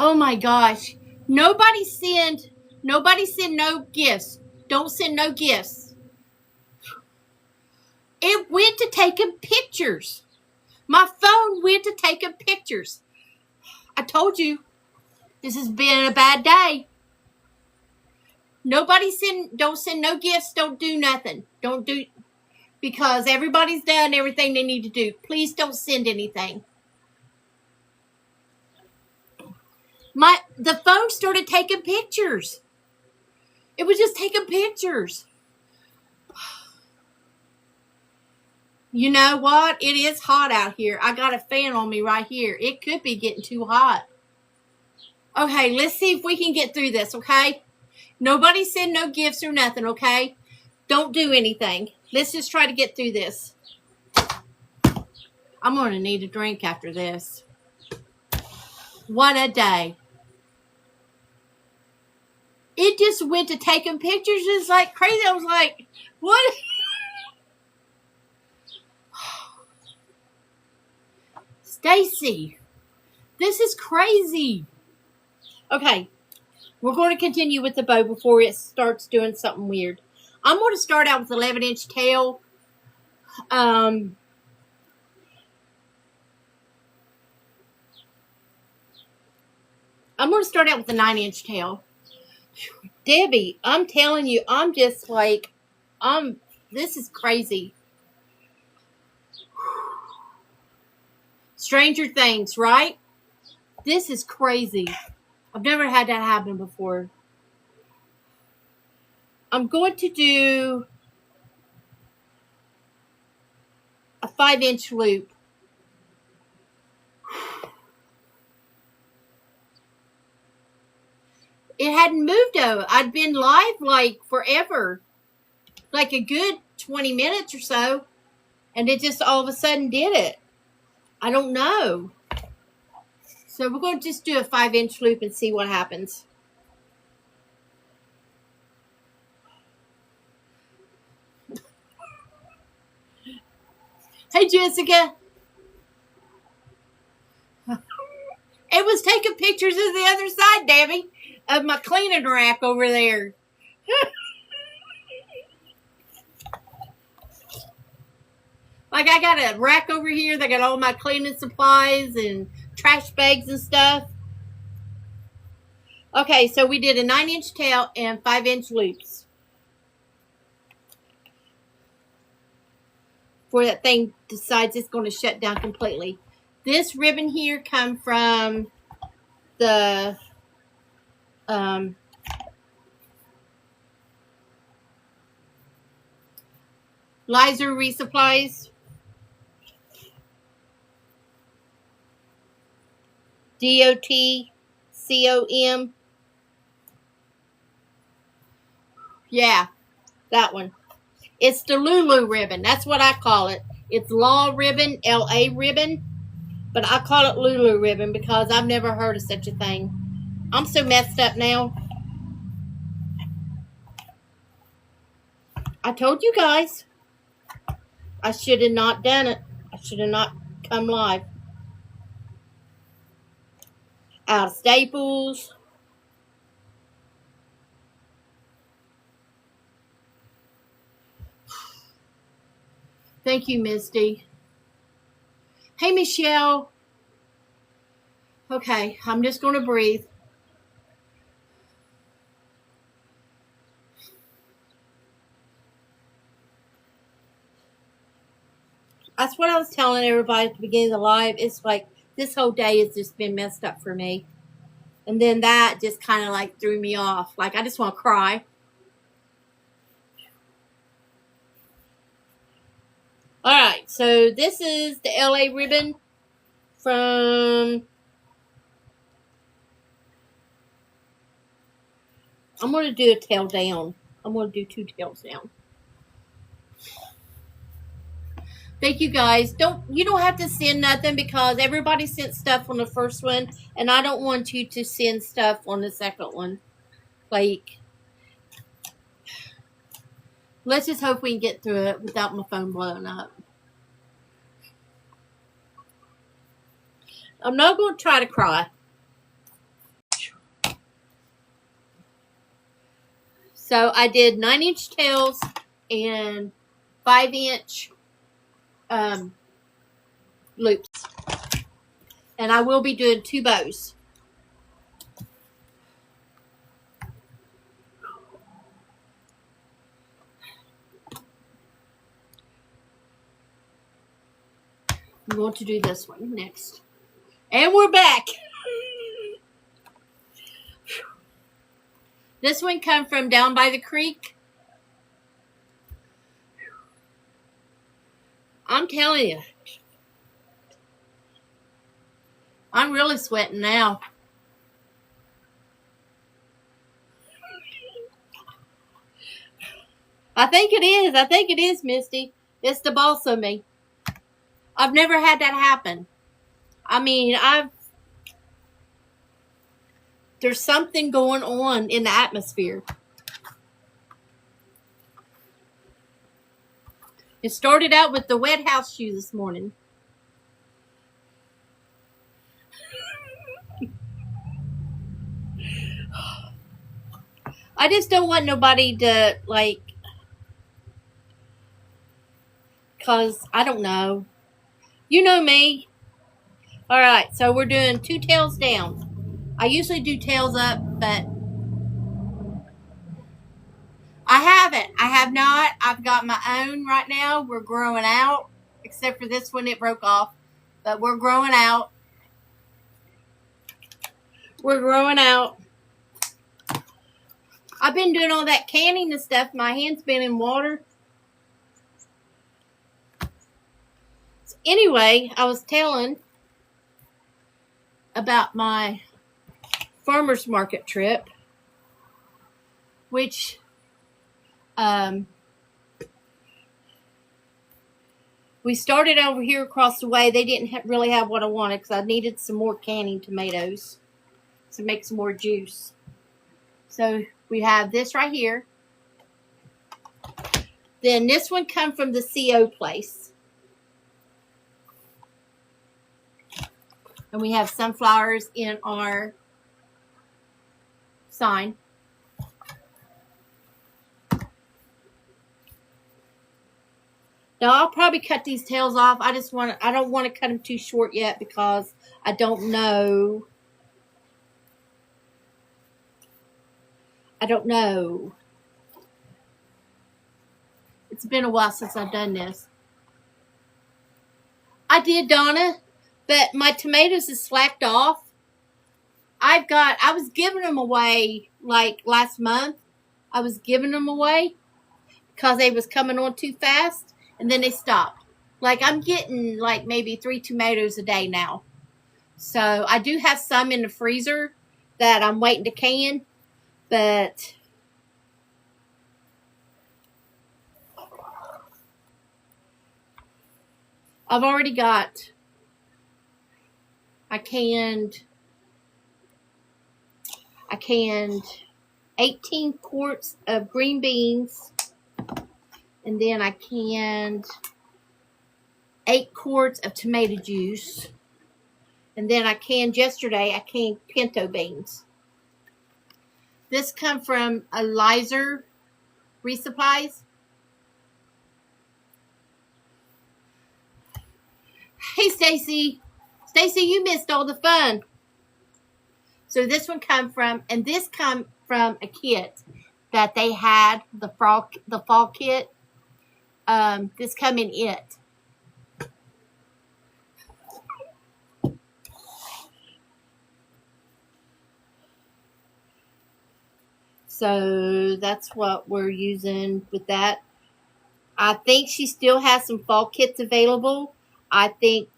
Oh my gosh. Nobody send no gifts. Don't send no gifts. It went to taking pictures. My phone went to taking pictures. I told you, this has been a bad day. Don't send no gifts. Don't do nothing. Don't do, because everybody's done everything they need to do. Please don't send anything. The phone started taking pictures. It was just taking pictures. You know what? It is hot out here. I got a fan on me right here. It could be getting too hot. Okay, let's see if we can get through this, okay? Nobody send no gifts or nothing, okay? Don't do anything. Let's just try to get through this. I'm going to need a drink after this. What a day. It just went to taking pictures just like crazy. I was like, what? Stacy, this is crazy. Okay, we're going to continue with the bow before it starts doing something weird. I'm going to start out with 11-inch tail. I'm going to start out with the 9-inch tail. Debbie, I'm telling you, I'm just like, this is crazy. Stranger Things, right? This is crazy. I've never had that happen before. I'm going to do a 5-inch loop. It hadn't moved though. I'd been live like forever. Like a good 20 minutes or so. And it just all of a sudden did it. I don't know. So we're going to just do a 5-inch loop and see what happens. Hey, Jessica. It was taking pictures of the other side, Debbie, of my cleaning rack over there. Like, I got a rack over here that got all my cleaning supplies and trash bags and stuff. Okay, so we did a 9-inch tail and 5-inch loops. Before that thing decides it's going to shut down completely. This ribbon here come from the Lizer Resupplies. DOTCOM. Yeah, that one. It's the Lulu ribbon. That's what I call it. It's Law ribbon, LA ribbon. But I call it Lulu ribbon because I've never heard of such a thing. I'm so messed up now. I told you guys. I should have not done it. I should have not come live. Out of Staples. Thank you, Misty. Hey, Michelle. Okay, I'm just going to breathe. That's what I was telling everybody at the beginning of the live. It's like this whole day has just been messed up for me. And then that just kind of like threw me off. Like, I just want to cry. Alright, so this is the LA ribbon from... I'm going to do a tail down. I'm going to do 2 tails down. Thank you guys. You don't have to send nothing because everybody sent stuff on the first one. And I don't want you to send stuff on the second one. Like, let's just hope we can get through it without my phone blowing up. I'm not going to try to cry. So I did 9-inch tails and 5-inch loops. And I will be doing 2 bows. I'm going to do this one next. And we're back. This one come from down by the creek. I'm telling you. I'm really sweating now. I think it is. I think it is, Misty. It's the balsa me. I've never had that happen. I mean, there's something going on in the atmosphere. It started out with the wet house shoe this morning. I just don't want nobody to, like, because I don't know. You know me. Alright, so we're doing 2 tails down. I usually do tails up, but I haven't. I have not. I've got my own right now. We're growing out. Except for this one, it broke off. But we're growing out. We're growing out. I've been doing all that canning and stuff. My hand's been in water. So anyway, I was telling about my farmer's market trip, which we started over here across the way. They didn't really have what I wanted because I needed some more canning tomatoes to make some more juice. So we have this right here. Then this one come from the CO place. And we have sunflowers in our sign. Now I'll probably cut these tails off. I don't want to cut them too short yet because I don't know. It's been a while since I've done this. I did, Donna, but my tomatoes is slacked off. I was giving them away like last month. I was giving them away because they was coming on too fast, and then they stopped. Like I'm getting like maybe 3 tomatoes a day now. So I do have some in the freezer that I'm waiting to can, but I've already got, I canned 18 quarts of green beans, and then I canned 8 quarts of tomato juice, and then I canned pinto beans. This come from Eliza Resupplies. Hey, Stacy. Stacy, you missed all the fun. So this one come from, and this come from a kit that they had, the fall kit. This come in it. So that's what we're using with that. I think she still has some fall kits available. I think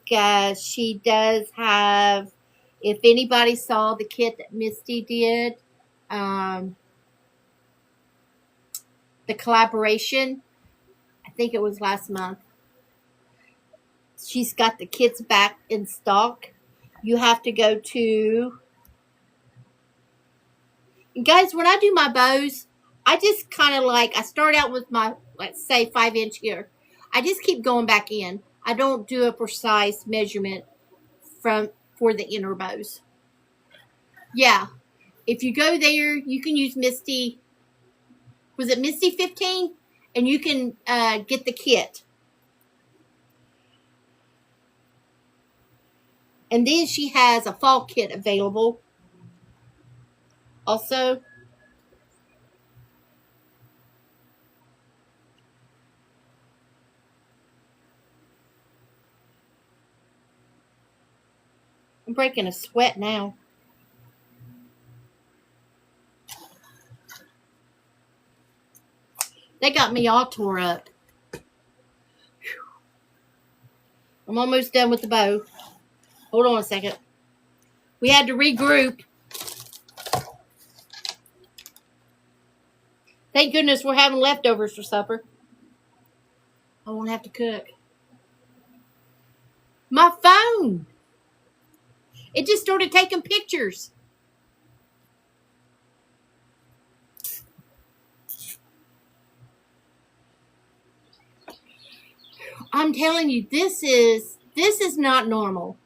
she does have, if anybody saw the kit that Misty did, the collaboration, I think it was last month. She's got the kits back in stock. You have to go to, and guys, when I do my bows, I just kind of like, I start out with my, let's say 5-inch here. I just keep going back in. I don't do a precise measurement for the inner bows. Yeah. If you go there, you can use Misty Was it Misty 15? And you can get the kit. And then she has a fall kit available. Also, I'm breaking a sweat now. They got me all tore up. I'm almost done with the bow. Hold on a second. We had to regroup. Thank goodness we're having leftovers for supper. I won't have to cook. My phone. It just started taking pictures. I'm telling you, this is not normal.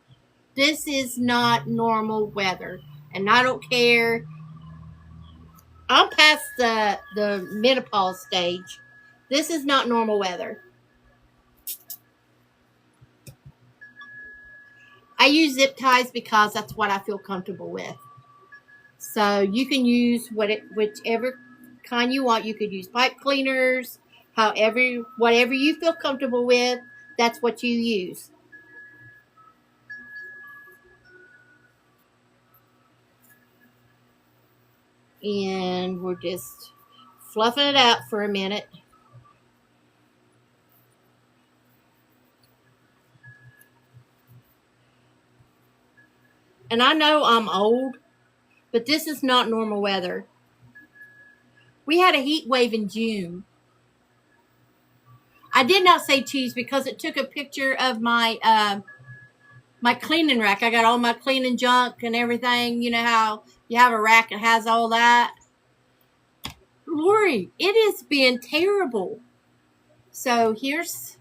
This is not normal weather. And I don't care. I'm past the menopause stage. This is not normal weather. I use zip ties because that's what I feel comfortable with. So you can use whichever kind you want. You could use pipe cleaners, whatever you feel comfortable with, that's what you use. And we're just fluffing it out for a minute. And I know I'm old, but this is not normal weather. We had a heat wave in June. I did not say cheese because it took a picture of my my cleaning rack. I got all my cleaning junk and everything. You know how you have a rack that has all that? Lori, it has been terrible. So here's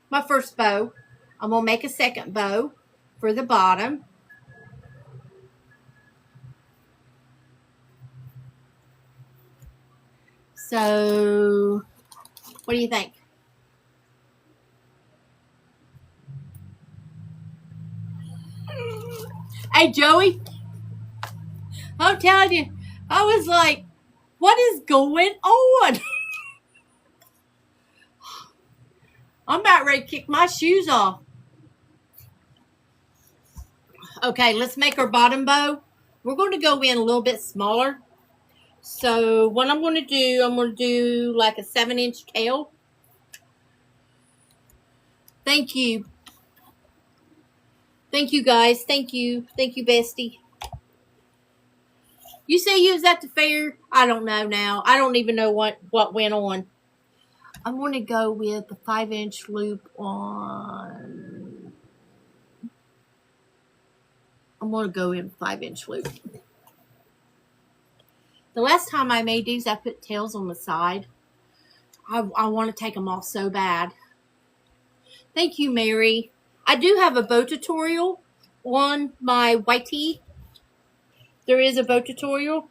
my first bow. I'm going to make a second bow for the bottom. So, what do you think? Hey, Joey, I'm telling you, I was like, what is going on? I'm about ready to kick my shoes off. Okay, let's make our bottom bow. We're going to go in a little bit smaller. So what I'm going to do like a 7-inch tail. Thank you. Thank you, guys. Thank you. Thank you, bestie. You say you was at the fair? I don't know now. I don't even know what went on. I'm going to go with the 5-inch loop on. I'm going to go in 5-inch loop. The last time I made these, I put tails on the side. I want to take them off so bad. Thank you, Mary. I do have a bow tutorial on my YT. There is a bow tutorial.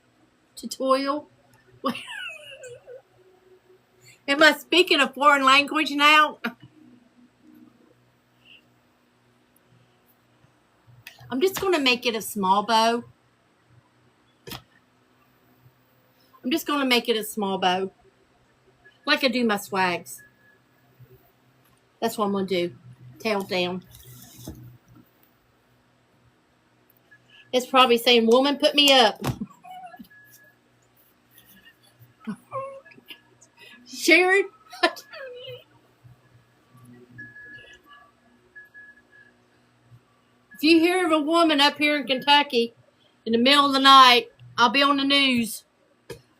Am I speaking a foreign language now? I'm just going to make it a small bow. I'm just going to make it a small bow. Like I do my swags. That's what I'm going to do. Tail down. It's probably saying, woman, put me up. Sharon? If you hear of a woman up here in Kentucky in the middle of the night, I'll be on the news.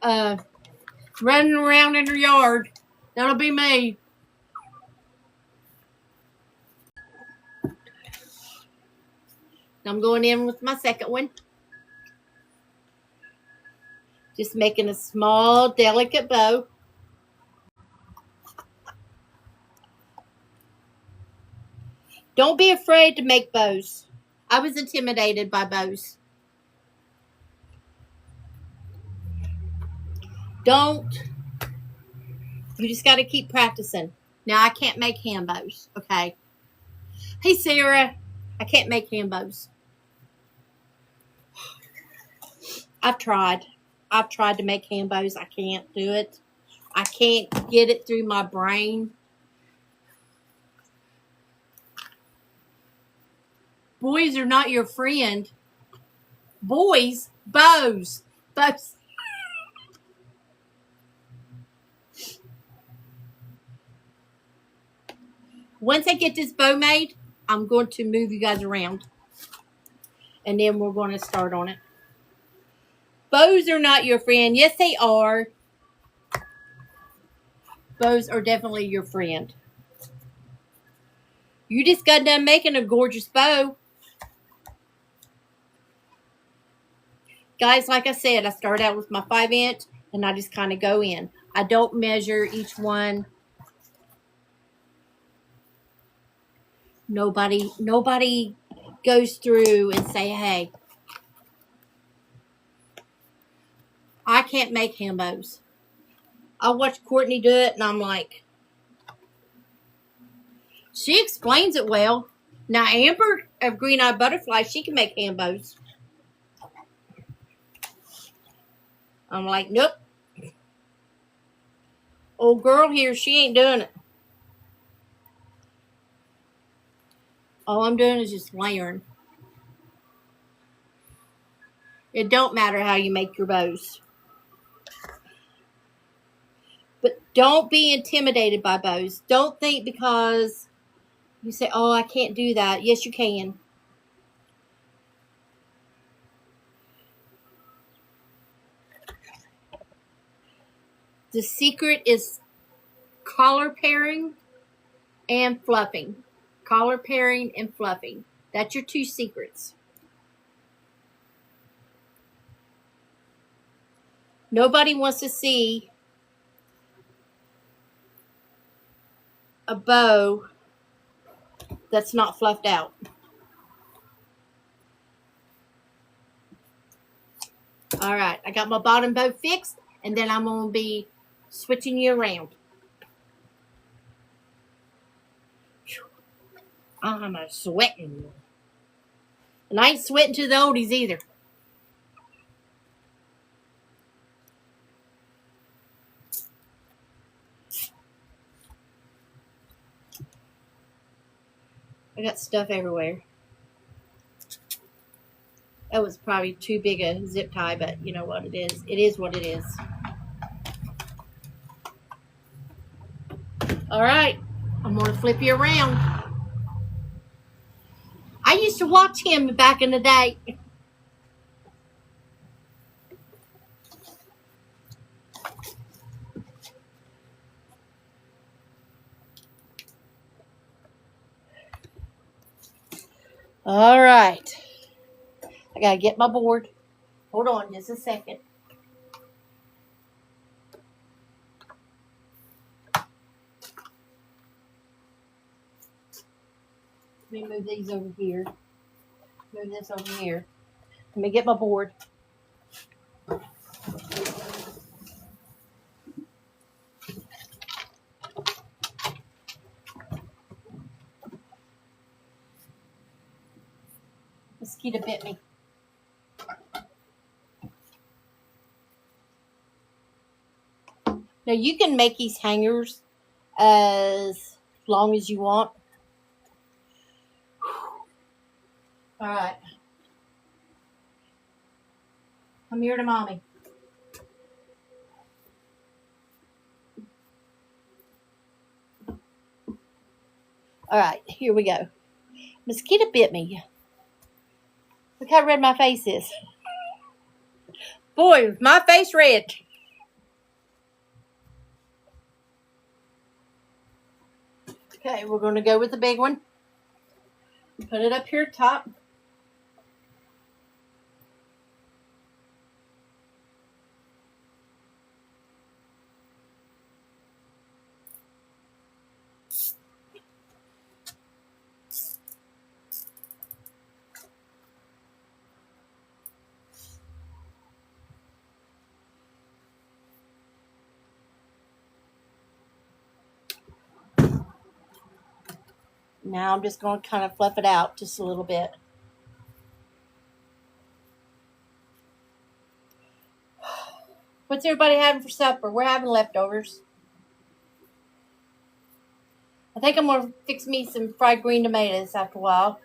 Running around in her yard. That'll be me. I'm going in with my second one. Just making a small, delicate bow. Don't be afraid to make bows. I was intimidated by bows. Don't. You just got to keep practicing. Now, I can't make hand bows, okay? Hey, Sarah. I can't make hand bows. I've tried. I've tried to make hand bows. I can't do it. I can't get it through my brain. Boys are not your friend. Boys, bows. Bows. Once I get this bow made, I'm going to move you guys around. And then we're going to start on it. Bows are not your friend. Yes, they are. Bows are definitely your friend. You just got done making a gorgeous bow. Guys, like I said, I start out with my 5-inch and I just kind of go in. I don't measure each one. Nobody goes through and say, hey, I can't make hand bows. I watch Courtney do it and I'm like, she explains it well. Now, Amber of Green Eyed Butterfly, she can make hand bows. I'm like, nope. Old girl here, she ain't doing it. All I'm doing is just layering. It don't matter how you make your bows. But don't be intimidated by bows. Don't think because you say, oh, I can't do that. Yes, you can. The secret is collar pairing and fluffing. Collar pairing and fluffing. That's your 2 secrets. Nobody wants to see a bow that's not fluffed out. All right, I got my bottom bow fixed, and then I'm going to be switching you around. I'm sweating. And I ain't sweating to the oldies either. I got stuff everywhere. That was probably too big a zip tie, but you know what it is. It is what it is. All right. I'm going to flip you around. I used to watch him back in the day. All right. I got to get my board. Hold on just a second. Let me move these over here. Move this over here. Let me get my board. Mosquito bit me. Now you can make these hangers as long as you want. All right. Come here to mommy. All right, here we go. Mosquito bit me. Look how red my face is. Boy, my face red. Okay, we're going to go with the big one. Put it up here top. Now I'm just going to kind of fluff it out just a little bit. What's everybody having for supper? We're having leftovers. I think I'm going to fix me some fried green tomatoes after a while.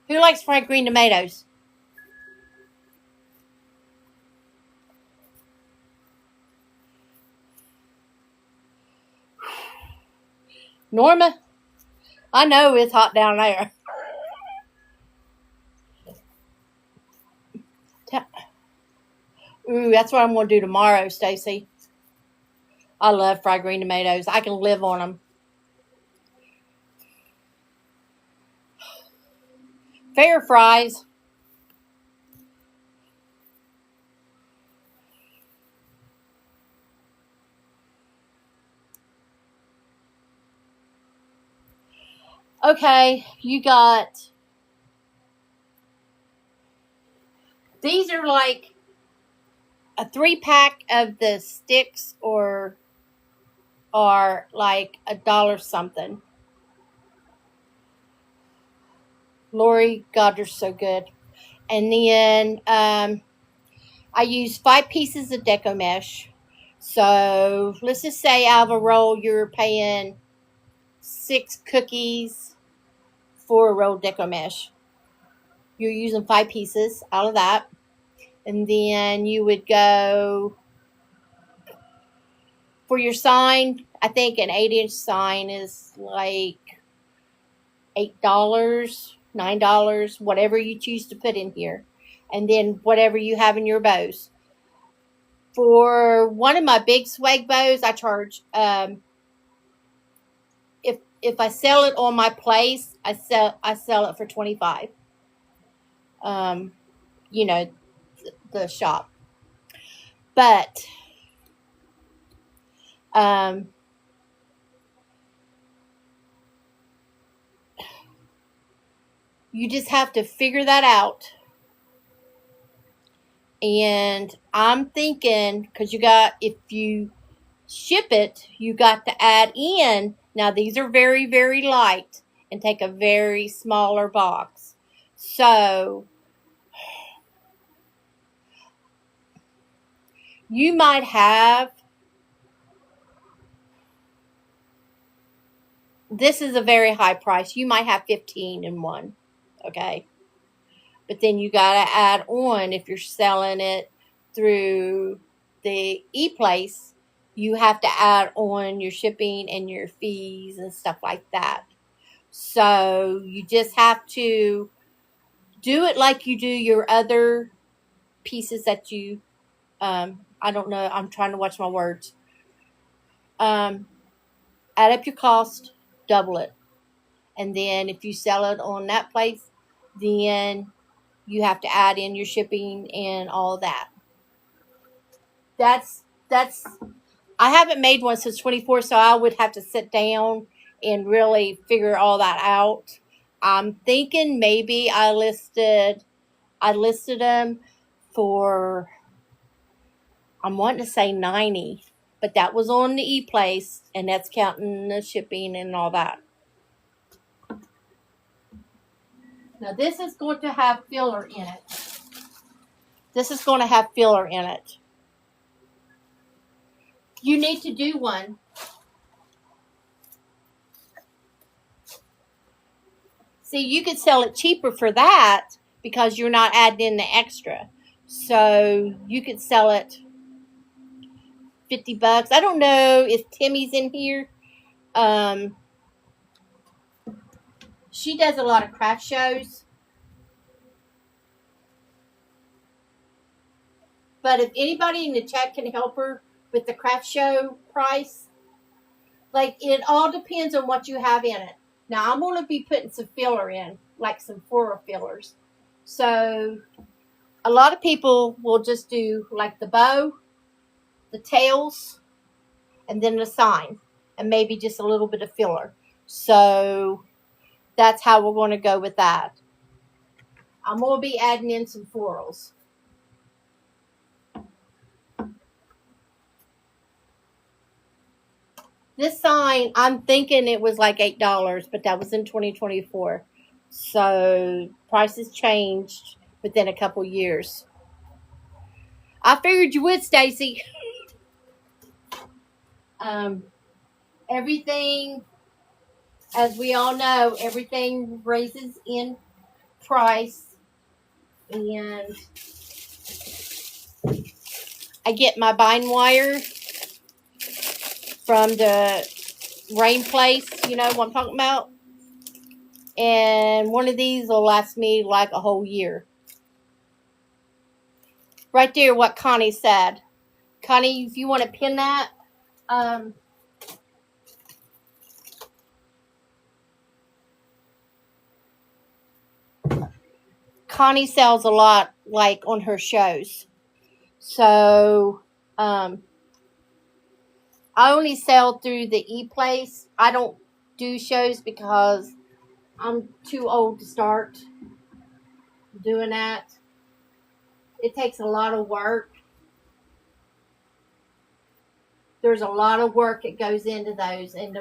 Who likes fried green tomatoes? Norma? I know it's hot down there. Ooh, that's what I'm going to do tomorrow, Stacy. I love fried green tomatoes. I can live on them. Fair fries. Okay, you got... These are like a 3-pack of the sticks are like $1 something. Lori, God, you're so good. And then I use 5 pieces of deco mesh. So let's just say out of a roll, you're paying 6 cookies for a roll of deco mesh. You're using 5 pieces out of that. And then you would go for your sign. I think an 8-inch sign is like $8, $9, whatever you choose to put in here. And then whatever you have in your bows. For one of my big swag bows, I charge, if I sell it on my place, I sell it for $25. You know, the shop. But you just have to figure that out. And I'm thinking, because if you ship it, you got to add in. Now, these are very, very light and take a very smaller box. So, you might have, this is a very high price. You might have 15 in one, okay? But then you got to add on, if you're selling it through the e-place, you have to add on your shipping and your fees and stuff like that. So you just have to do it like you do your other pieces that you, I don't know, I'm trying to watch my words. Add up your cost, double it. And then if you sell it on that place, then you have to add in your shipping and all that. That's I haven't made one since 24, so I would have to sit down and really figure all that out. I'm thinking maybe I listed them for, I'm wanting to say 90, but that was on the e-place, and that's counting the shipping and all that. Now this is going to have filler in it. This is going to have filler in it. You need to do one. See, you could sell it cheaper for that because you're not adding in the extra. So you could sell it $50. I don't know if Timmy's in here. She does a lot of craft shows. But if anybody in the chat can help her with the craft show price, like, it all depends on what you have in it. Now, I'm going to be putting some filler in, like some floral fillers. So, a lot of people will just do, like, the bow, the tails, and then the sign, and maybe just a little bit of filler. So, that's how we're going to go with that. I'm going to be adding in some florals. This sign, I'm thinking it was like $8, but that was in 2024. So prices changed within a couple years. I figured you would, Stacy. Um, everything, as we all know, everything raises in price, and I get my bine wire from the Rain Place. You know what I'm talking about? And one of these will last me like a whole year. Right there, what Connie said. Connie, if you want to pin that, Connie sells a lot, like on her shows. So, I only sell through the E-Place. I don't do shows because I'm too old to start doing that. It takes a lot of work. There's a lot of work that goes into those, and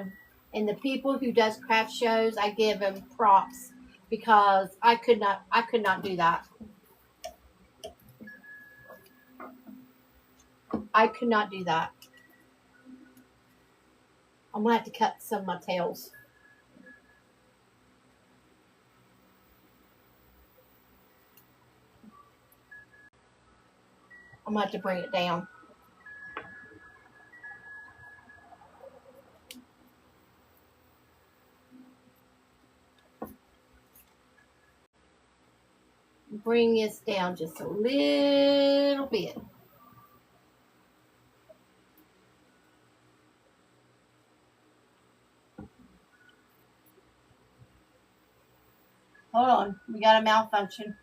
the people who does craft shows, I give them props because I could not do that. I could not do that. I'm gonna have to cut some of my tails. I'm gonna have to bring it down. Bring this down just a little bit. Hold on, we got a malfunction.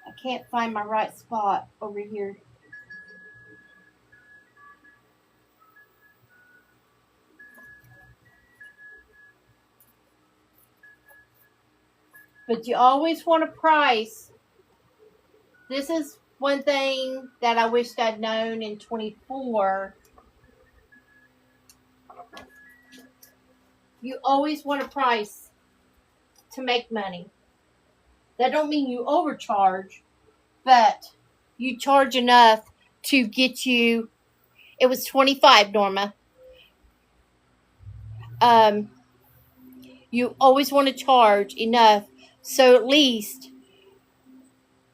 I can't find my right spot over here. But you always want a price. This is one thing that I wished I'd known in 24. You always want a price to make money. That don't mean you overcharge, but you charge enough to get you. It was 25, Norma. You always want to charge enough so at least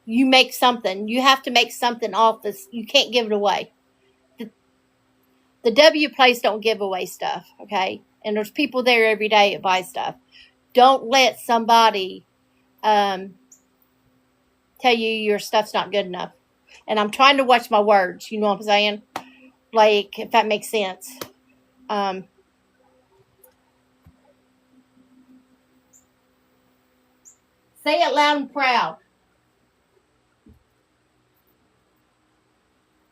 you make something. You have to make something off this. You can't give it away. The W Place don't give away stuff, okay? And there's people there every day that buy stuff. Don't let somebody tell you your stuff's not good enough. And I'm trying to watch my words, you know what I'm saying? Like, if that makes sense. Say it loud and proud.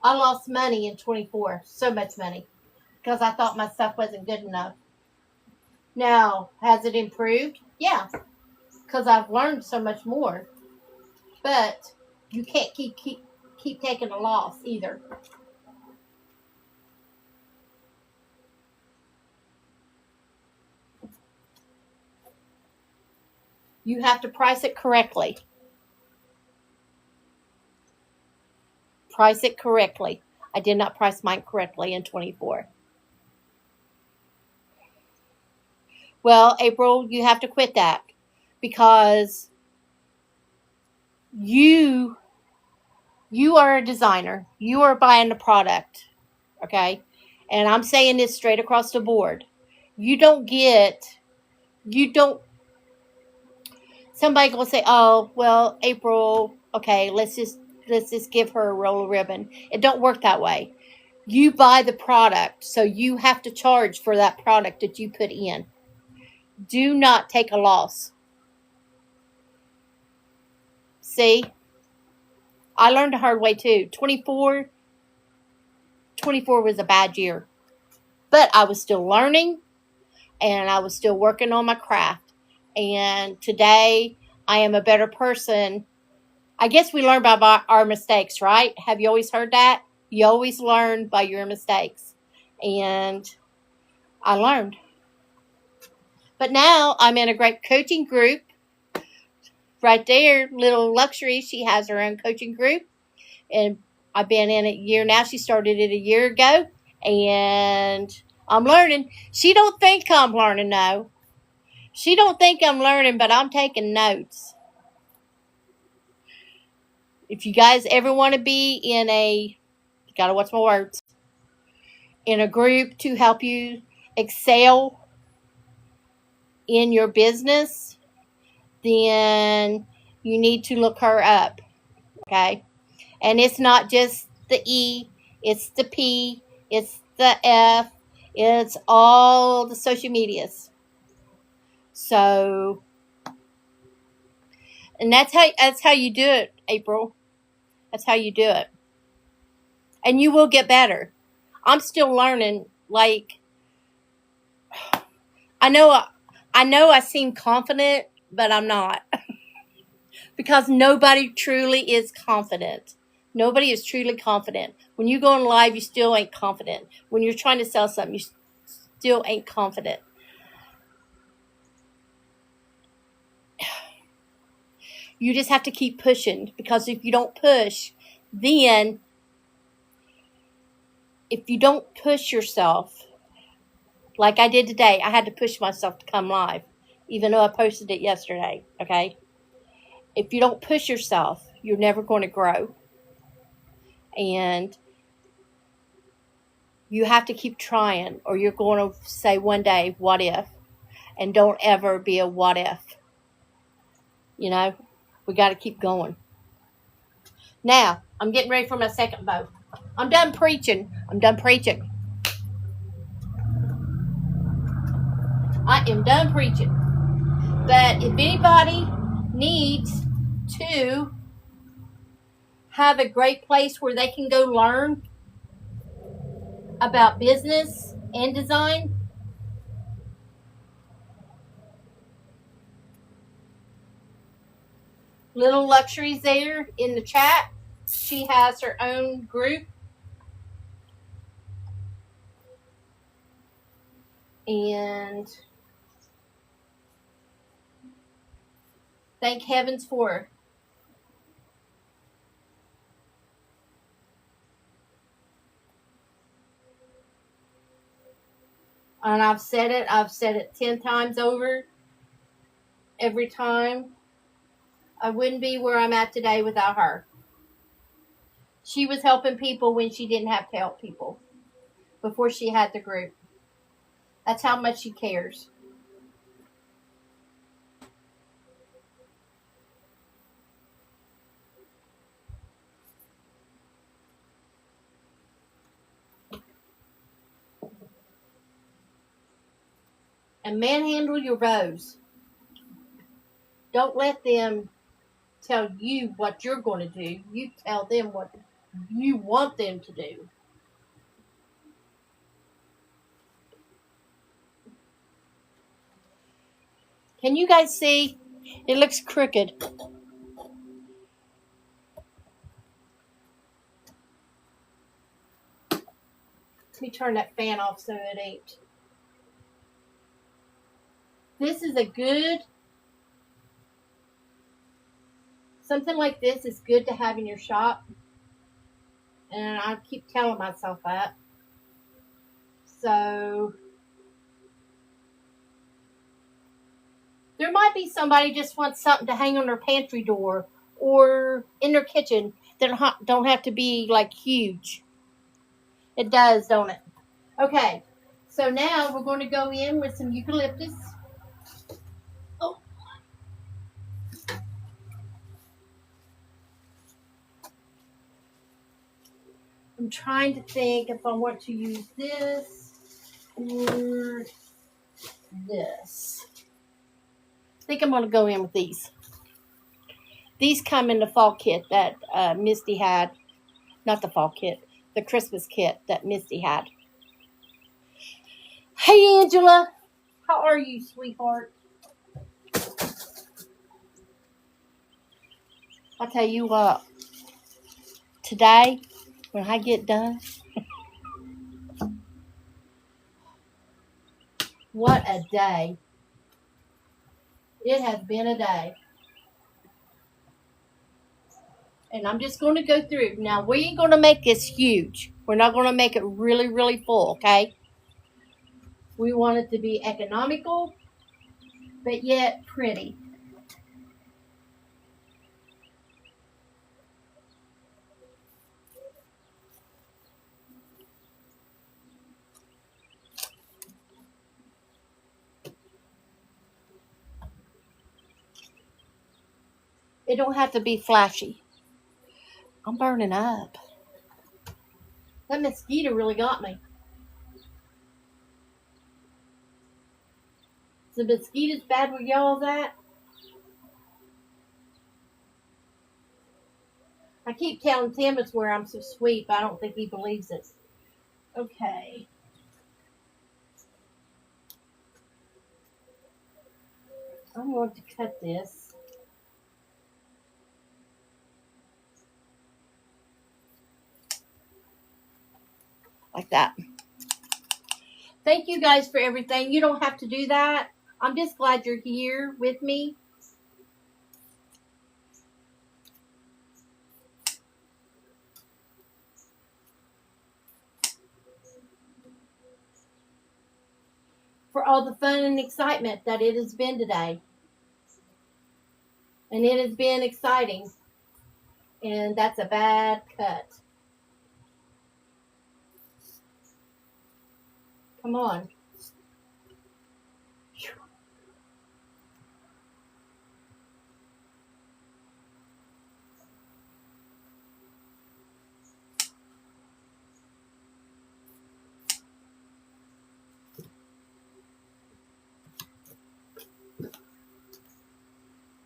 I lost money in 24. So much money. Because I thought my stuff wasn't good enough. Now, has it improved? Yeah. Because I've learned so much more. But you can't keep taking a loss either. You have to price it correctly. Price it correctly. I did not price mine correctly in 24. Well, April, you have to quit that because you are a designer. You are buying the product, okay? And I'm saying this straight across the board. You don't somebody gonna say, oh, well, April, okay, let's just give her a roll of ribbon. It don't work that way. You buy the product, so you have to charge for that product that you put in. Do not take a loss. See? I learned the hard way too. 24 was a bad year. But I was still learning. and I was still working on my craft. And today I am a better person. I guess we learn by our mistakes, right? Have you always heard that? You always learn by your mistakes. And I learned. But now I'm in a great coaching group. Right there, Little Luxury, she has her own coaching group. And I've been in it a year now. She started it a year ago. And I'm learning. She don't think I'm learning, no. She don't think I'm learning, but I'm taking notes. If you guys ever want to be in a, gotta watch my words, in a group to help you excel in your business, then you need to look her up. Okay? And it's not just the E, it's the P, it's the F, it's all the social medias. So, and that's how you do it, April. That's how you do it. And you will get better. I'm still learning. Like, I know I seem confident, but I'm not. Because nobody truly is confident. Nobody is truly confident. When you go on live, you still ain't confident. When you're trying to sell something, you still ain't confident. You just have to keep pushing, because if you don't push, then if you don't push yourself, like I did today, I had to push myself to come live, even though I posted it yesterday, okay? If you don't push yourself, you're never going to grow. And you have to keep trying, or you're going to say one day, what if? And don't ever be a what if. You know, we got to keep going. Now, I'm getting ready for my second bow. I'm done preaching. I am done preaching. But if anybody needs to have a great place where they can go learn about business and design, Little Luxury's there in the chat. She has her own group. And thank heavens for her. And I've said it 10 times over. Every time. I wouldn't be where I'm at today without her. She was helping people when she didn't have to help people. Before she had the group. That's how much she cares. And manhandle your bows. Don't let them tell you what you're going to do. You tell them what you want them to do. Can you guys see? It looks crooked. Let me turn that fan off so it ain't. This is a good, something like this is good to have in your shop. And I keep telling myself that. So, there might be somebody just wants something to hang on their pantry door or in their kitchen that don't have to be like huge. It does, don't it? Okay, so now we're going to go in with some eucalyptus. Oh. I'm trying to think if I want to use this or this. I think I'm going to go in with these. These come in the fall kit that Misty had. Not the fall kit. The Christmas kit that Misty had. Hey, Angela. How are you, sweetheart? I'll tell you what. Today, when I get done, what a day. It has been a day. And I'm just going to go through. Now, we ain't going to make this huge. We're not going to make it really, really full, okay? We want it to be economical, but yet pretty. It don't have to be flashy. I'm burning up. That mosquito really got me. The mosquitoes bad where y'all's at? I keep telling Tim it's where I'm so sweet, but I don't think he believes it. Okay. I'm going to cut this. Like that. Thank you guys for everything. You don't have to do that. I'm just glad you're here with me. For all the fun and excitement that it has been today. And it has been exciting. And that's a bad cut. Come on.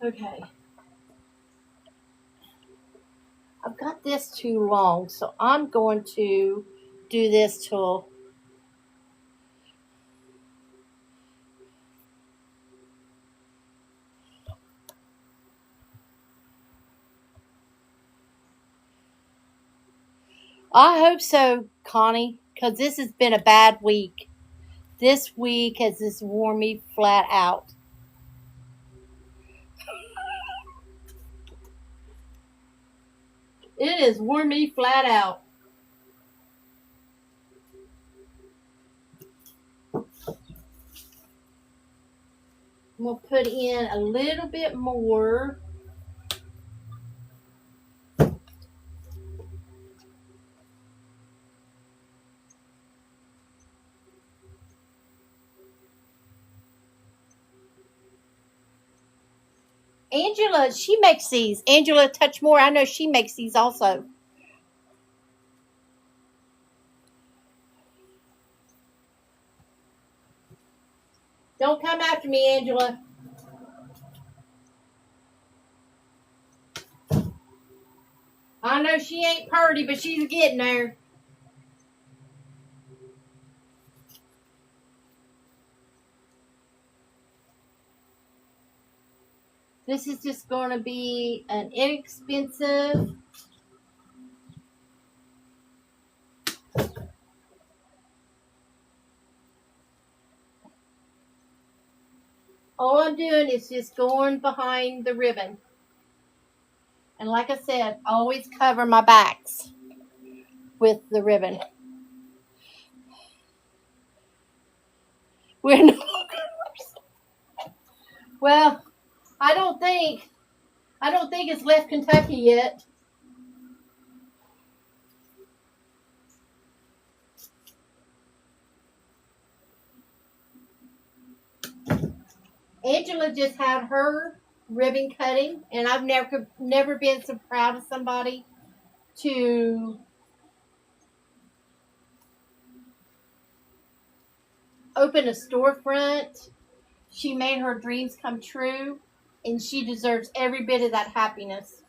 Okay. I've got this too long, so I'm going to do this till I hope so, Connie, because this has been a bad week. This week has just worn me flat out. It has worn me flat out. I'm going to put in a little bit more. Angela, she makes these. Angela Touchmore, I know she makes these also. Don't come after me, Angela. I know she ain't purty, but she's getting there. This is just going to be an inexpensive all I'm doing is just going behind the ribbon. And like I said, always cover my backs with the ribbon. We're no well, I don't think it's left Kentucky yet. Angela just had her ribbon cutting, and I've never been so proud of somebody to open a storefront. She made her dreams come true, and she deserves every bit of that happiness.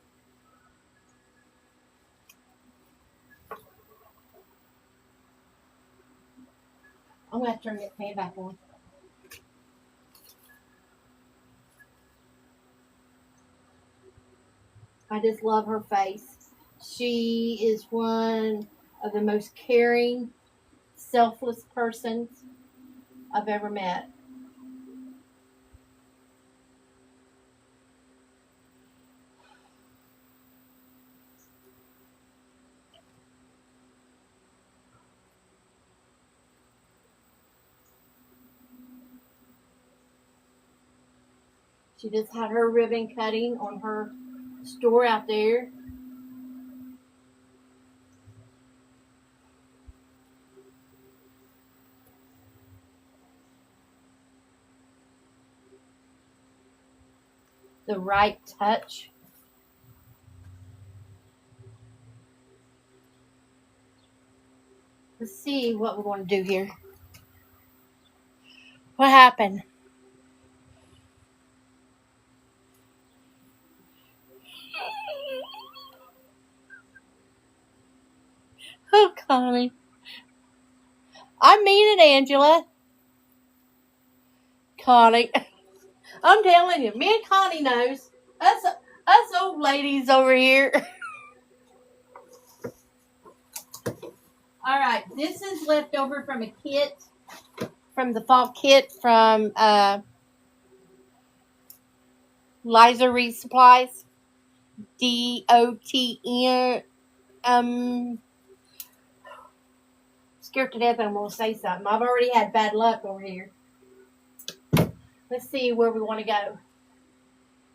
I'm going to turn this pan back on. I just love her face. She is one of the most caring, selfless persons I've ever met. She just had her ribbon cutting on her store out there. The right touch. Let's see what we're going to do here. What happened? Oh, Connie. I mean it, Angela. Connie. I'm telling you, me and Connie knows. Us old ladies over here. All right, this is left over from a kit, from the fall kit from Liza Reed Supplies. DOTN. Scared to death I'm going to say something. I've already had bad luck over here. Let's see where we want to go.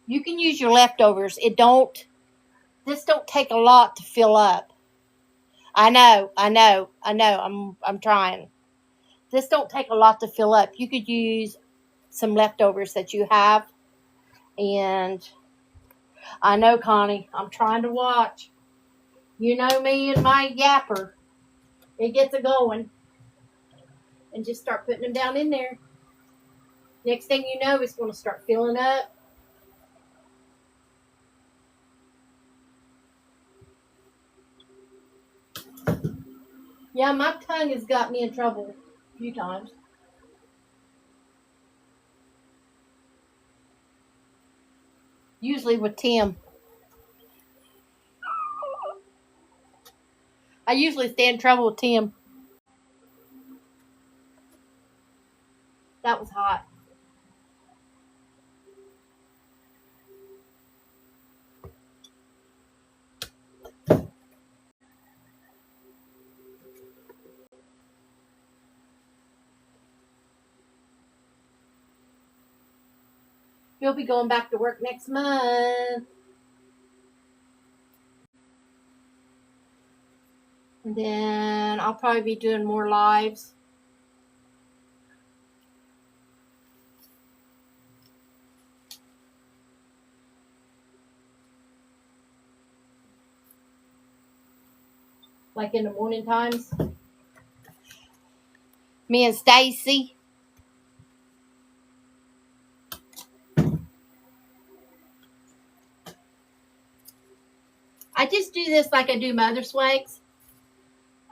You can use your leftovers. This don't take a lot to fill up. I know. I'm trying. This don't take a lot to fill up. You could use some leftovers that you have. And I know, Connie, I'm trying to watch. You know me and my yapper. It gets a going. And just start putting them down in there. Next thing you know, it's going to start filling up. Yeah, my tongue has got me in trouble a few times. Usually with Tim. I usually stay in trouble with Tim. That was hot. You'll be going back to work next month. And then I'll probably be doing more lives. Like in the morning times. Me and Stacy. I just do this like I do my other swags.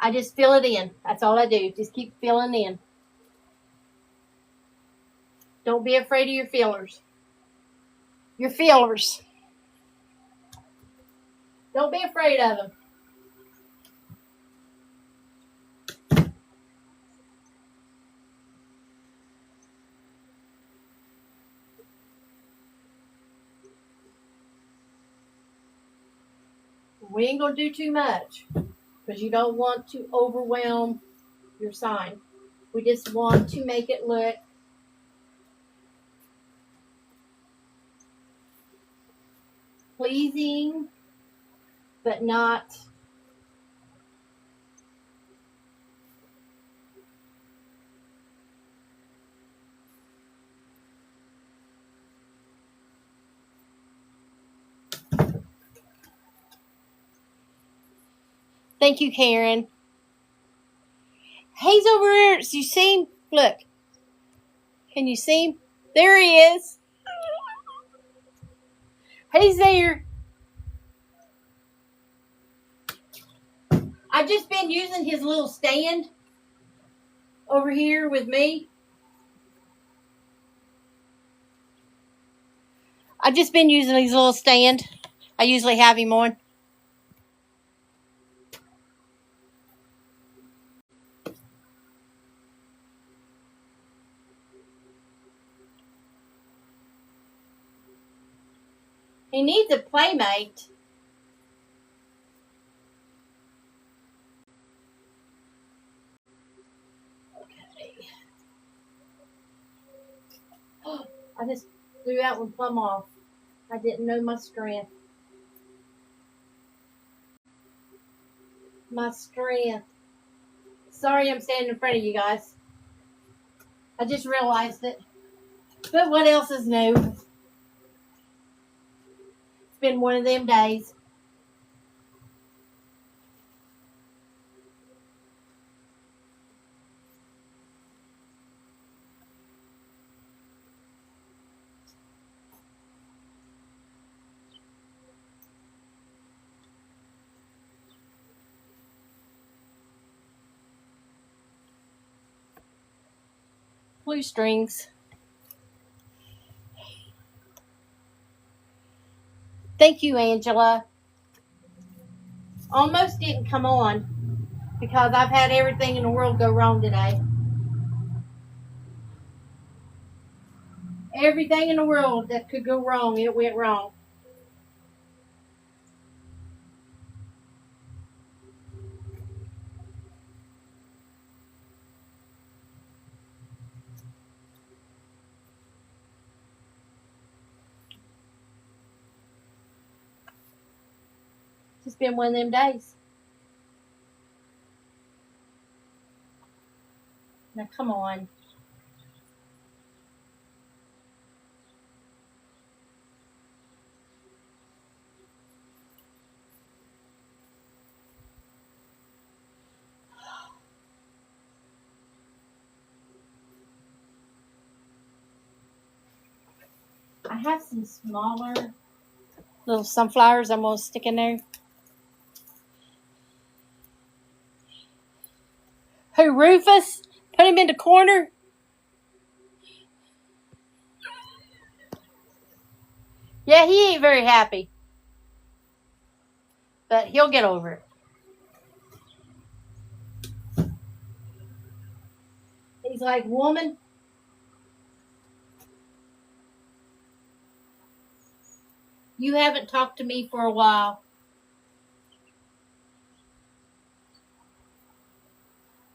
I just fill it in. That's all I do. Just keep filling in. Don't be afraid of your fillers. Your fillers. Don't be afraid of them. We ain't going to do too much because you don't want to overwhelm your sign. We just want to make it look pleasing, but not Thank you, Karen. He's over there. You see him? Look. Can you see him? There he is. He's there. I've just been using his little stand over here with me. I've just been using his little stand I usually have him on. He needs a playmate. I just threw that one plumb off. I didn't know my strength. My strength. Sorry I'm standing in front of you guys. I just realized it. But what else is new? It's been one of them days. Blue strings. Thank you, Angela. Almost didn't come on because I've had everything in the world go wrong today. Everything in the world that could go wrong, it went wrong. It's been one of them days. Now, come on. I have some smaller little sunflowers I'm going to stick in there. Who, Rufus? Put him in the corner? Yeah, he ain't very happy. But he'll get over it. He's like, woman, you haven't talked to me for a while.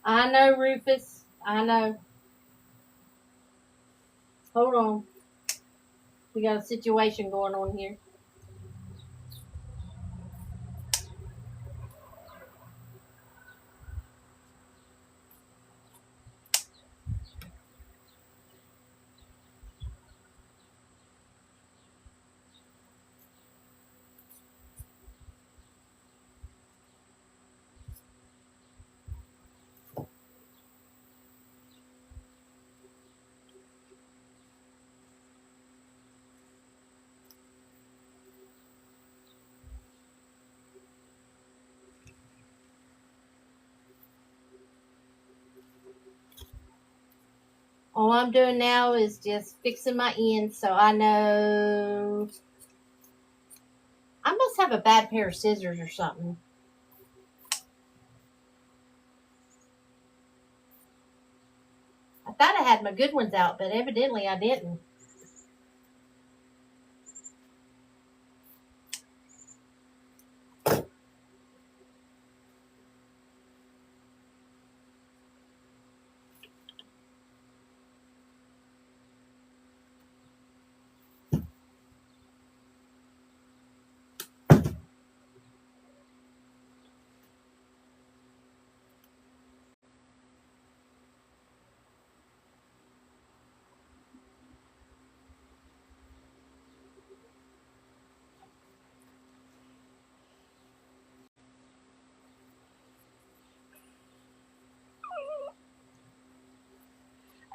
I know, Rufus. I know. Hold on. We got a situation going on here. All I'm doing now is just fixing my ends so I know. I must have a bad pair of scissors or something. I thought I had my good ones out, but evidently I didn't.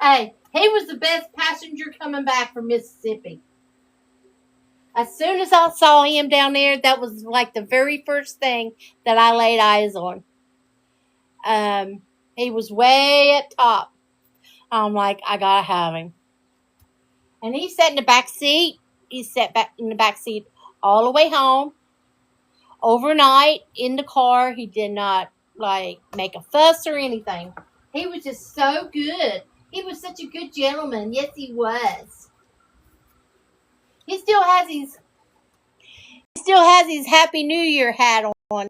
Hey, he was the best passenger coming back from Mississippi. As soon as I saw him down there, that was like the very first thing that I laid eyes on. He was way up top. I'm like, I gotta have him. And he sat in the back seat. He sat back in the back seat all the way home. overnight in the car. He did not like make a fuss or anything. He was just so good. He was such a good gentleman. Yes, he was. He still has his Happy New Year hat on.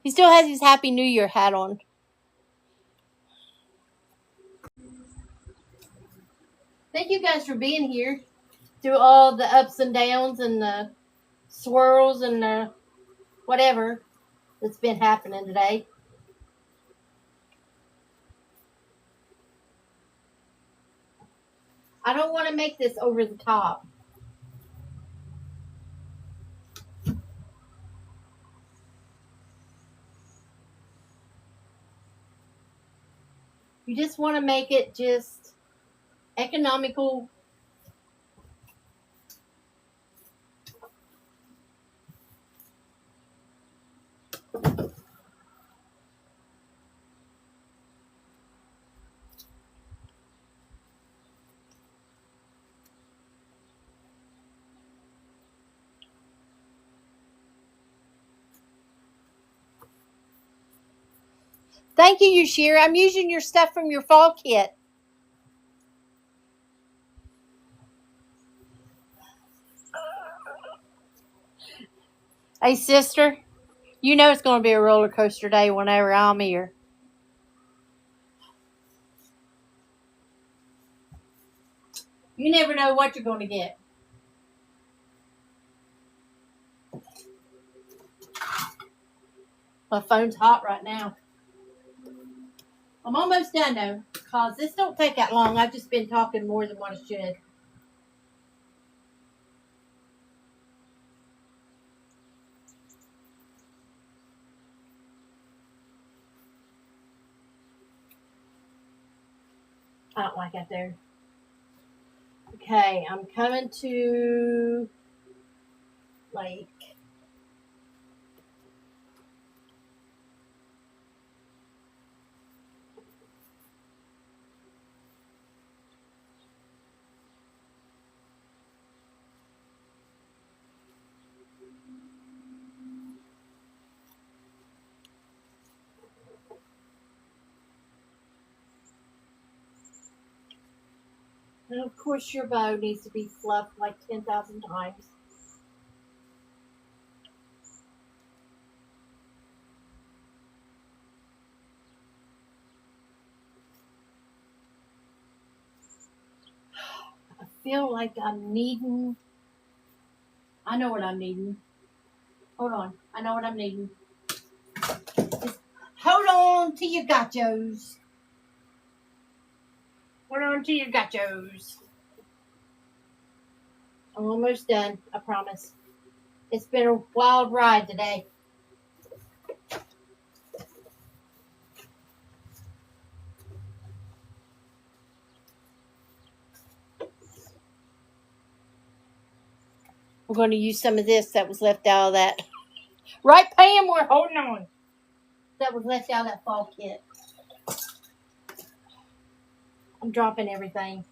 He still has his Happy New Year hat on. Thank you guys for being here through all the ups and downs and the swirls and the whatever that's been happening today. I don't want to make this over the top. You just want to make it just economical. Thank you, Yushira. I'm using your stuff from your fall kit. Hey, sister, you know it's going to be a roller coaster day whenever I'm here. You never know what you're going to get. My phone's hot right now. I'm almost done though, because this don't take that long. I've just been talking more than what I should. I don't like that there. Okay, I'm coming to like and of course your bow needs to be fluffed like 10,000 times. I feel like I'm needing. I know what I'm needing. Hold on. I know what I'm needing. Just hold on to your gachos. Hold on to your gachos. I'm almost done. I promise. It's been a wild ride today. We're going to use some of this that was left out of that. Right, Pam? We're holding on. That was left out of that fall kit. I'm dropping everything.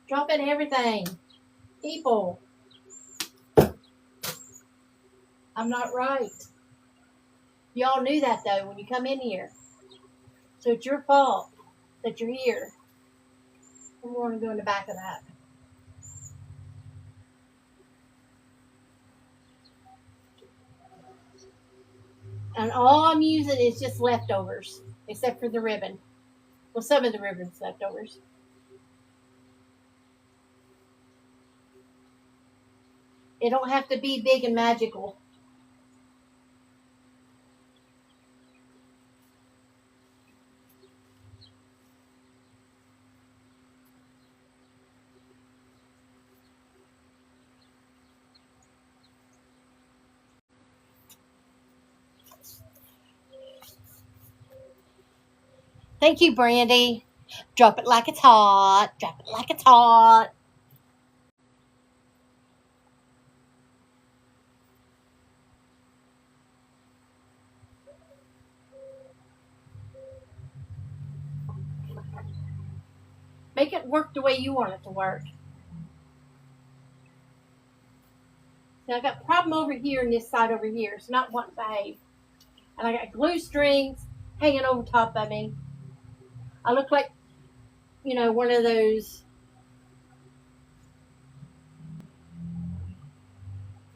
Dropping everything. People. I'm not right. Y'all knew that though when you come in here. So it's your fault that you're here. We're going to go in the back of that. And all I'm using is just leftovers, except for the ribbon. Well, some of the ribbon's leftovers. It don't have to be big and magical. Thank you, Brandy. Drop it like it's hot. Drop it like it's hot. Make it work the way you want it to work. So I got a problem over here and this side over here. It's not wanting to behave. And I got glue strings hanging over top of me. I look like, one of those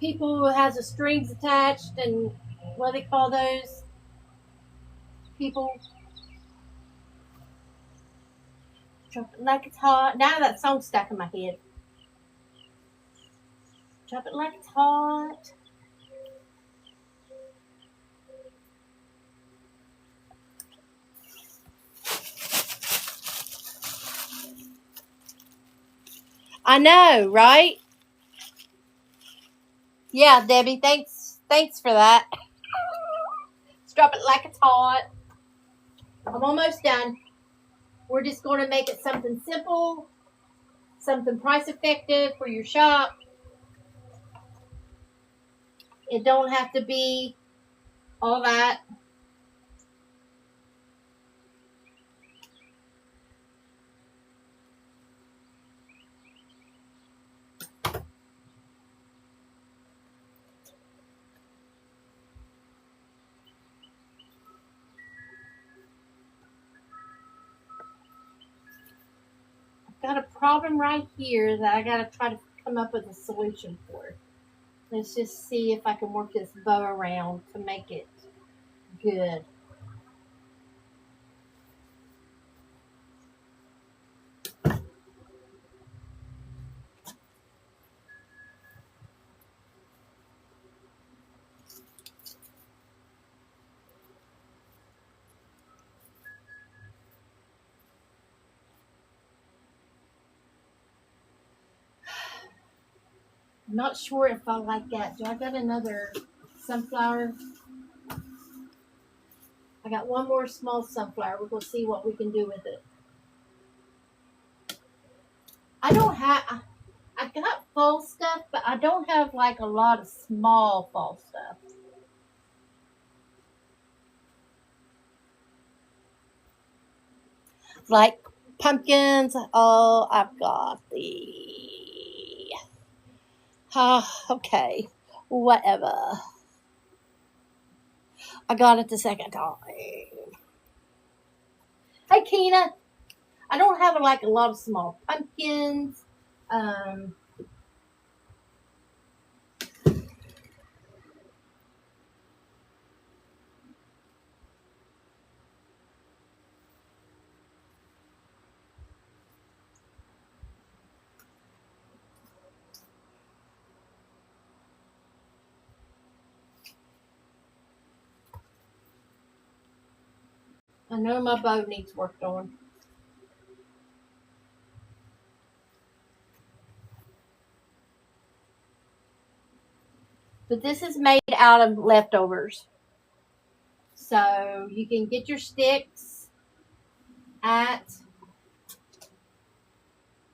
people who has the strings attached and what do they call those people? Drop it like it's hot. Now that song's stuck in my head. Drop it like it's hot. I know, right? Yeah, Debbie, thanks for that. Let's drop it like it's hot. I'm almost done. We're just going to make it something simple, something price effective for your shop. It don't have to be all that. I've got a problem right here that I got to try to come up with a solution for. Let's just see if I can work this bow around to make it good. I'm not sure if I like that. Do I got another sunflower? I got one more small sunflower. We're going to see what we can do with it. I don't have... I got fall stuff, but I don't have like a lot of small fall stuff. Like pumpkins. Oh, I've got the... okay. Whatever. I got it the second time. Hey, Keena. I don't have like a lot of small pumpkins. I know my bow needs worked on. But this is made out of leftovers. So you can get your sticks at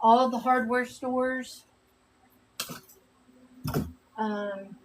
all of the hardware stores. Um,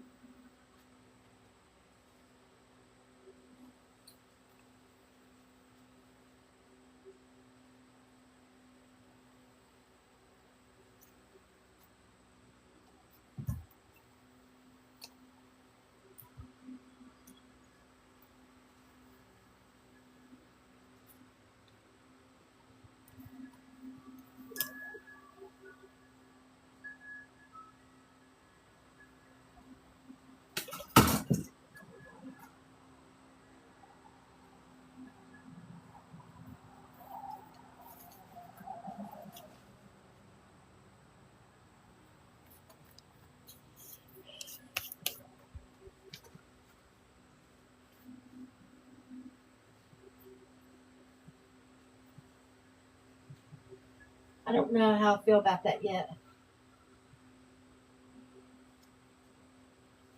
I don't know how I feel about that yet.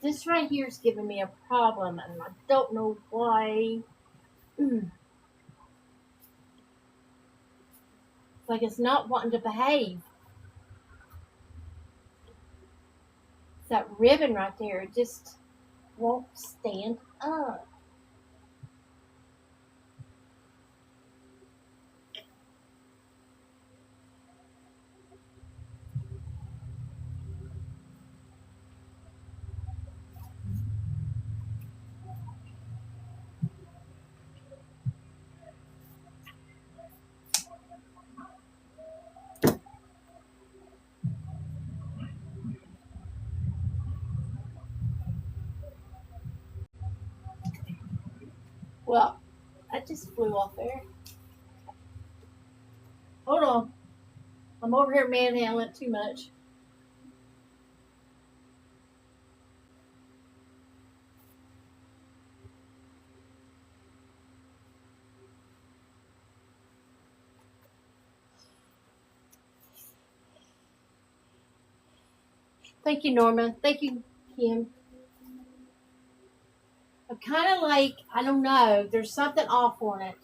This right here is giving me a problem, and I don't know why. It's like it's not wanting to behave. It's that ribbon right there. It just won't stand up. Well, that just flew off there. Hold on. I'm over here manhandling too much. Thank you, Norma. Thank you, Kim. I'm kind of like, I don't know, there's something off on it.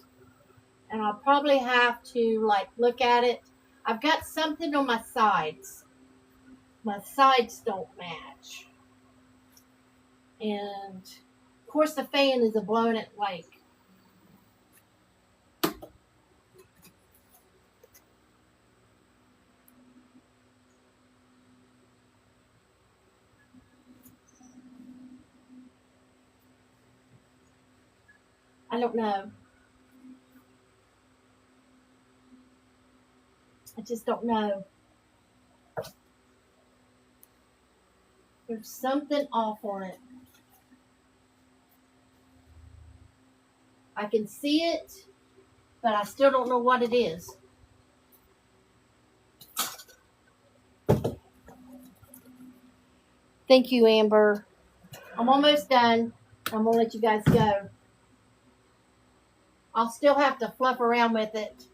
And I'll probably have to, like, look at it. I've got something on my sides. My sides don't match. And, of course, the fan is blowing it like. I don't know. I just don't know. There's something off on it. I can see it, but I still don't know what it is. Thank you, Amber. I'm almost done. I'm going to let you guys go. I'll still have to fluff around with it.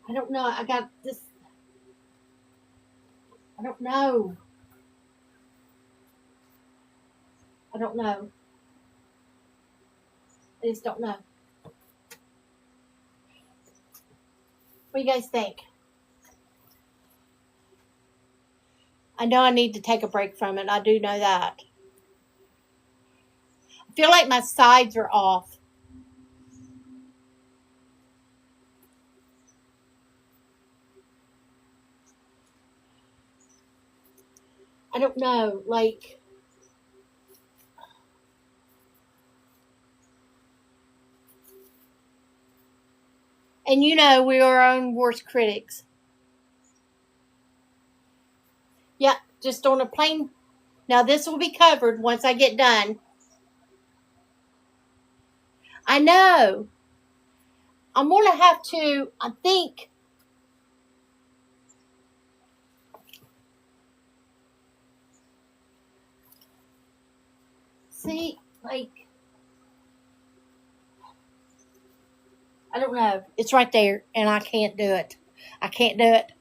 I don't know. I got this. I don't know. I don't know. I just don't know. What do you guys think? I know I need to take a break from it. I do know that. I feel like my sides are off. I don't know. Like, and you know, we are our own worst critics. Yeah, just on a plain. Now, this will be covered once I get done. I know. I'm going to have to, I think. See, like, I don't know. It's right there, and I can't do it. I can't do it.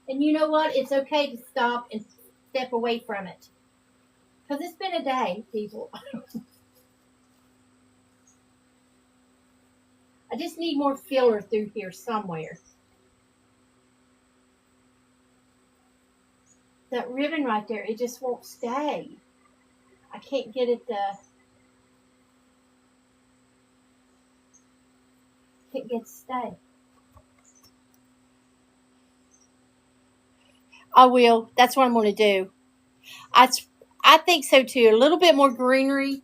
And you know what? It's okay to stop and step away from it. Because it's been a day, people. I just need more filler through here somewhere. That ribbon right there, it just won't stay. I can't get it to... Can't get it to stay. I will. That's what I'm going to do. I think so too. A little bit more greenery.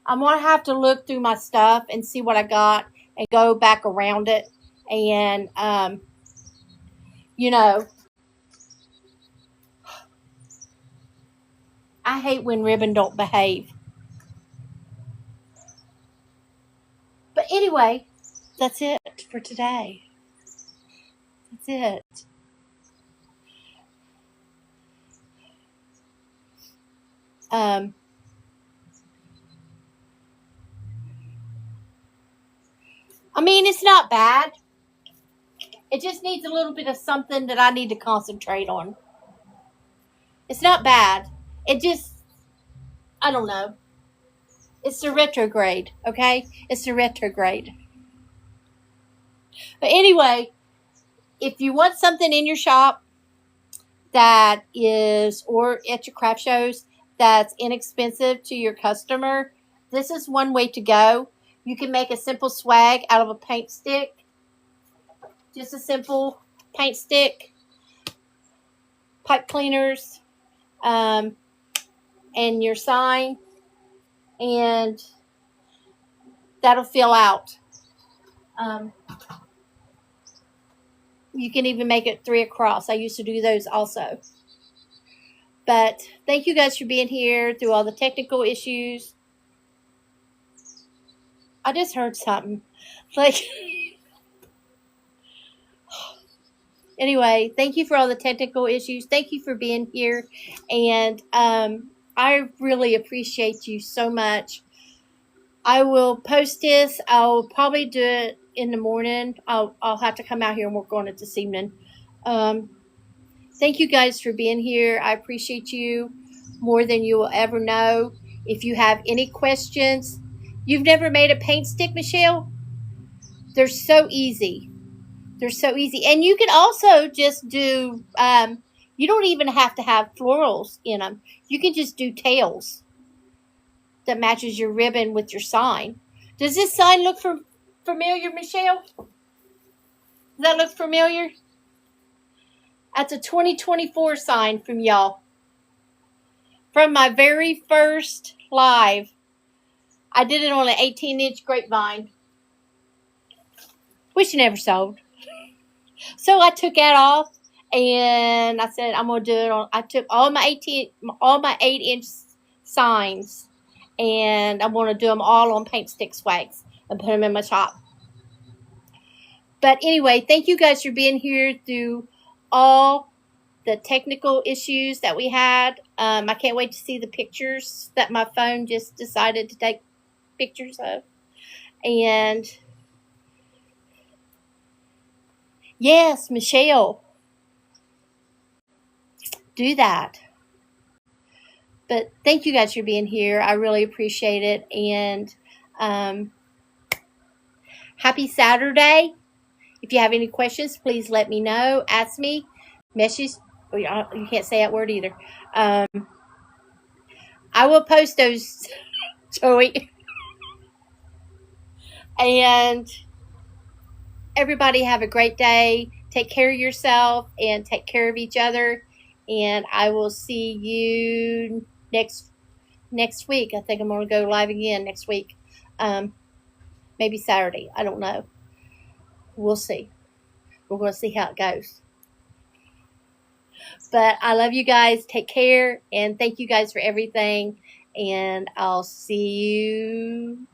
I'm going to have to look through my stuff and see what I got and go back around it. And, you know, I hate when ribbon don't behave. But anyway, that's it for today. That's it. Um, I mean, it's not bad. It just needs a little bit of something that I need to concentrate on. It's not bad. It just, I don't know. It's the retrograde, okay? It's the retrograde. But anyway, if you want something in your shop that is, or at your craft shows, that's inexpensive to your customer, this is one way to go. You can make a simple swag out of a paint stick. Just a simple paint stick, pipe cleaners, and your sign, and that'll fill out. You can even make it 3 across. I used to do those also. But thank you guys for being here through all the technical issues. I just heard something. Like, anyway, thank you for all the technical issues. Thank you for being here. And I really appreciate you so much. I will post this. I'll probably do it in the morning. I'll have to come out here and work on it this evening. Thank you guys for being here. I appreciate you more than you will ever know. If you have any questions, you've never made a paint stick, Michelle? They're so easy. They're so easy. And you can also just do, you don't even have to have florals in them. You can just do tails that matches your ribbon with your sign. Does this sign look familiar, Michelle? Does that look familiar? That's a 2024 sign from y'all. From my very first live. I did it on an 18-inch grapevine, which never sold. So I took that off, and I said I'm gonna do it on. I took all my 8-inch signs, and I'm gonna do them all on paint stick swags and put them in my shop. But anyway, thank you guys for being here through all the technical issues that we had. I can't wait to see the pictures that my phone just decided to take pictures of. And yes, Michelle, do that. But thank you guys for being here. I really appreciate it. And happy Saturday. If you have any questions, please let me know. Ask me. Message. You can't say that word either. I will post those, Joey. And everybody have a great day. Take care of yourself and take care of each other. And I will see you next week. I think I'm going to go live again next week. Maybe Saturday. I don't know. We'll see. We're going to see how it goes. But I love you guys. Take care. And thank you guys for everything. And I'll see you